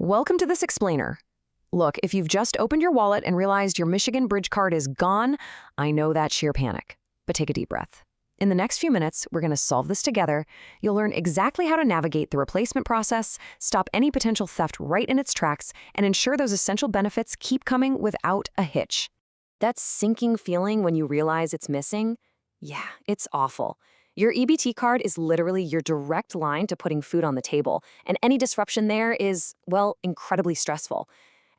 Welcome to this explainer. Look, if you've just opened your wallet and realized your Michigan Bridge card is gone, I know that's sheer panic. But take a deep breath. In the next few minutes, we're going to solve this together. You'll learn exactly how to navigate the replacement process, stop any potential theft right in its tracks, and ensure those essential benefits keep coming without a hitch. That sinking feeling when you realize it's missing? Yeah, it's awful. Your EBT card is literally your direct line to putting food on the table, and any disruption there is, well, incredibly stressful,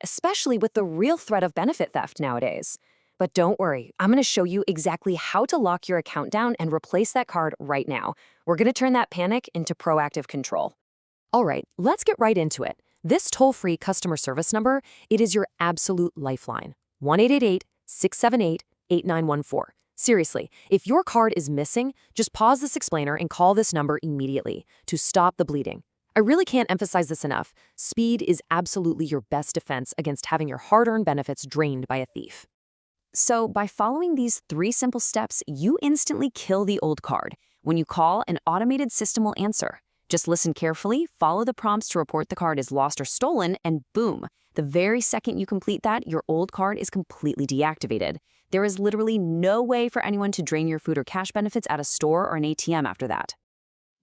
especially with the real threat of benefit theft nowadays. But don't worry, I'm going to show you exactly how to lock your account down and replace that card right now. We're going to turn that panic into proactive control. All right, let's get right into it. This toll-free customer service number, it is your absolute lifeline. 1-888-678-8914. Seriously, if your card is missing, just pause this explainer and call this number immediately to stop the bleeding. I really can't emphasize this enough. Speed is absolutely your best defense against having your hard-earned benefits drained by a thief. So by following these 3 simple steps, you instantly kill the old card. When you call, an automated system will answer. Just listen carefully, follow the prompts to report the card is lost or stolen, and boom, the very second you complete that, your old card is completely deactivated. There is literally no way for anyone to drain your food or cash benefits at a store or an ATM after that.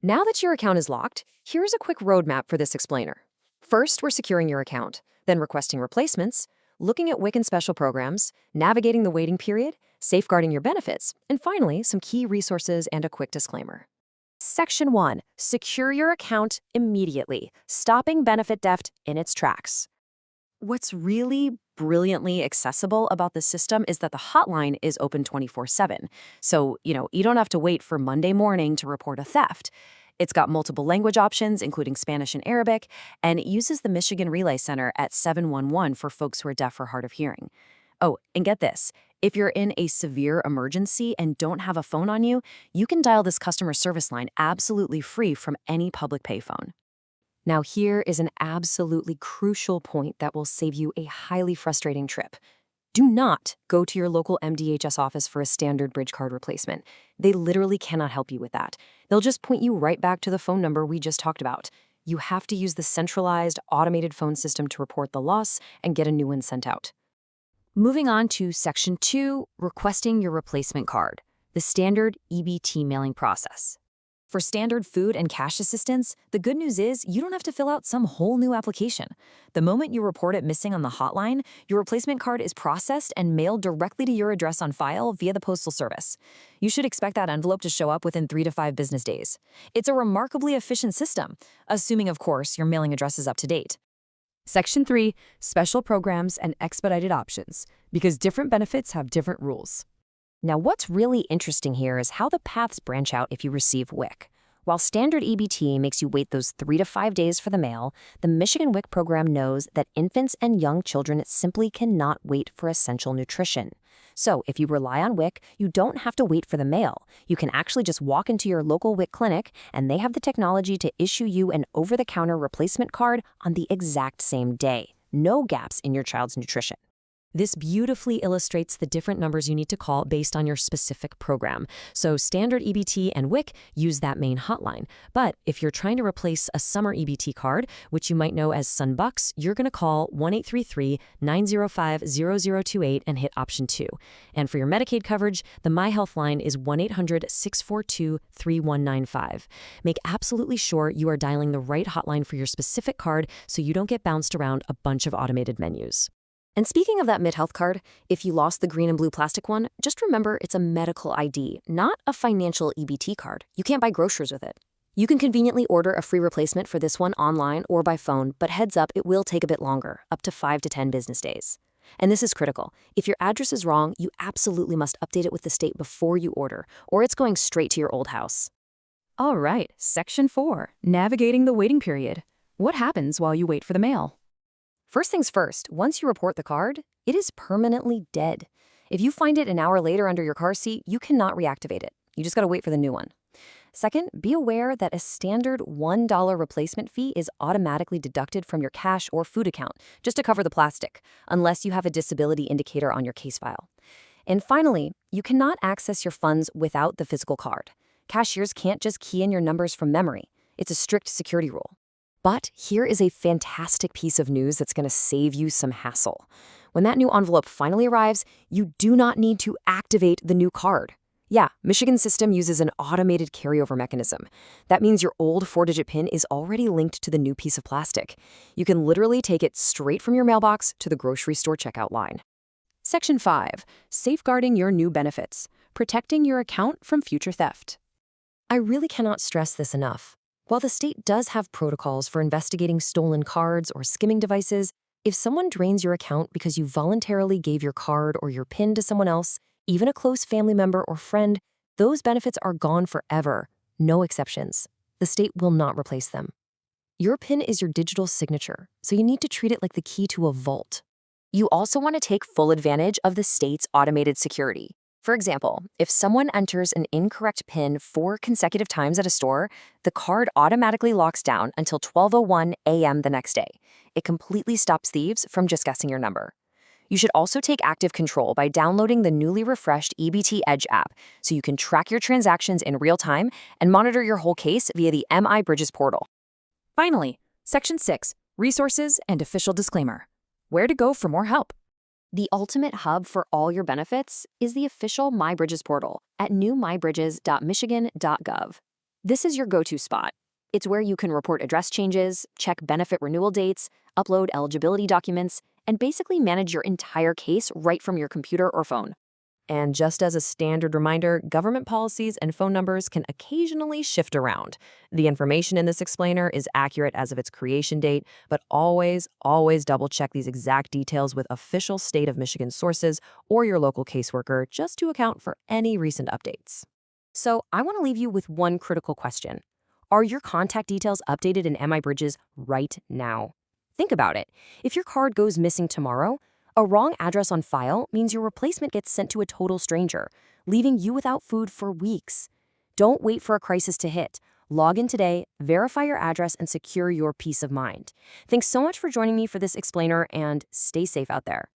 Now that your account is locked, here's a quick roadmap for this explainer. First, we're securing your account, then requesting replacements, looking at WIC and special programs, navigating the waiting period, safeguarding your benefits, and finally, some key resources and a quick disclaimer. Section 1. Secure your account immediately, stopping benefit theft in its tracks. What's really brilliantly accessible about this system is that the hotline is open 24/7. So, you don't have to wait for Monday morning to report a theft. It's got multiple language options, including Spanish and Arabic, and it uses the Michigan Relay Center at 711 for folks who are deaf or hard of hearing. Oh, and get this. If you're in a severe emergency and don't have a phone on you, you can dial this customer service line absolutely free from any public payphone. Now here is an absolutely crucial point that will save you a highly frustrating trip. Do not go to your local MDHS office for a standard bridge card replacement. They literally cannot help you with that. They'll just point you right back to the phone number we just talked about. You have to use the centralized, automated phone system to report the loss and get a new one sent out. Moving on to Section 2, requesting your replacement card, the standard EBT mailing process. For standard food and cash assistance, the good news is you don't have to fill out some whole new application. The moment you report it missing on the hotline, your replacement card is processed and mailed directly to your address on file via the Postal Service. You should expect that envelope to show up within 3 to 5 business days. It's a remarkably efficient system, assuming, of course, your mailing address is up to date. Section 3, special programs and expedited options, because different benefits have different rules. Now, what's really interesting here is how the paths branch out if you receive WIC. While standard EBT makes you wait those 3 to 5 days for the mail, the Michigan WIC program knows that infants and young children simply cannot wait for essential nutrition. So if you rely on WIC, you don't have to wait for the mail. You can actually just walk into your local WIC clinic, and they have the technology to issue you an over-the-counter replacement card on the exact same day. No gaps in your child's nutrition. This beautifully illustrates the different numbers you need to call based on your specific program. So standard EBT and WIC use that main hotline. But if you're trying to replace a summer EBT card, which you might know as Sunbucks, you're going to call 1-833-905-0028 and hit option 2. And for your Medicaid coverage, the MyHealth line is 1-800-642-3195. Make absolutely sure you are dialing the right hotline for your specific card so you don't get bounced around a bunch of automated menus. And speaking of that MidHealth card, if you lost the green and blue plastic one, just remember it's a medical ID, not a financial EBT card. You can't buy groceries with it. You can conveniently order a free replacement for this one online or by phone, but heads up, it will take a bit longer, up to 5 to 10 business days. And this is critical. If your address is wrong, you absolutely must update it with the state before you order, or it's going straight to your old house. All right, Section 4, navigating the waiting period. What happens while you wait for the mail? First things first, once you report the card, it is permanently dead. If you find it an hour later under your car seat, you cannot reactivate it. You just got to wait for the new one. Second, be aware that a standard $1 replacement fee is automatically deducted from your cash or food account just to cover the plastic, unless you have a disability indicator on your case file. And finally, you cannot access your funds without the physical card. Cashiers can't just key in your numbers from memory. It's a strict security rule. But here is a fantastic piece of news that's going to save you some hassle. When that new envelope finally arrives, you do not need to activate the new card. Yeah, Michigan's system uses an automated carryover mechanism. That means your old 4-digit PIN is already linked to the new piece of plastic. You can literally take it straight from your mailbox to the grocery store checkout line. Section 5. Safeguarding your new benefits. Protecting your account from future theft. I really cannot stress this enough. While the state does have protocols for investigating stolen cards or skimming devices, if someone drains your account because you voluntarily gave your card or your PIN to someone else, even a close family member or friend, those benefits are gone forever. No exceptions. The state will not replace them. Your PIN is your digital signature, so you need to treat it like the key to a vault. You also want to take full advantage of the state's automated security. For example, if someone enters an incorrect PIN 4 consecutive times at a store, the card automatically locks down until 12:01 a.m. the next day. It completely stops thieves from just guessing your number. You should also take active control by downloading the newly refreshed EBT Edge app so you can track your transactions in real time and monitor your whole case via the MI Bridges portal. Finally, Section 6. Resources and official disclaimer. Where to go for more help. The ultimate hub for all your benefits is the official MyBridges portal at newmybridges.michigan.gov. This is your go-to spot. It's where you can report address changes, check benefit renewal dates, upload eligibility documents, and basically manage your entire case right from your computer or phone. And just as a standard reminder, government policies and phone numbers can occasionally shift around. The information in this explainer is accurate as of its creation date, but always double-check these exact details with official state of Michigan sources or your local caseworker just to account for any recent updates. So I want to leave you with one critical question. Are your contact details updated in MI Bridges right now? Think about it. If your card goes missing tomorrow, a wrong address on file means your replacement gets sent to a total stranger, leaving you without food for weeks. Don't wait for a crisis to hit. Log in today, verify your address, and secure your peace of mind. Thanks so much for joining me for this explainer, and stay safe out there.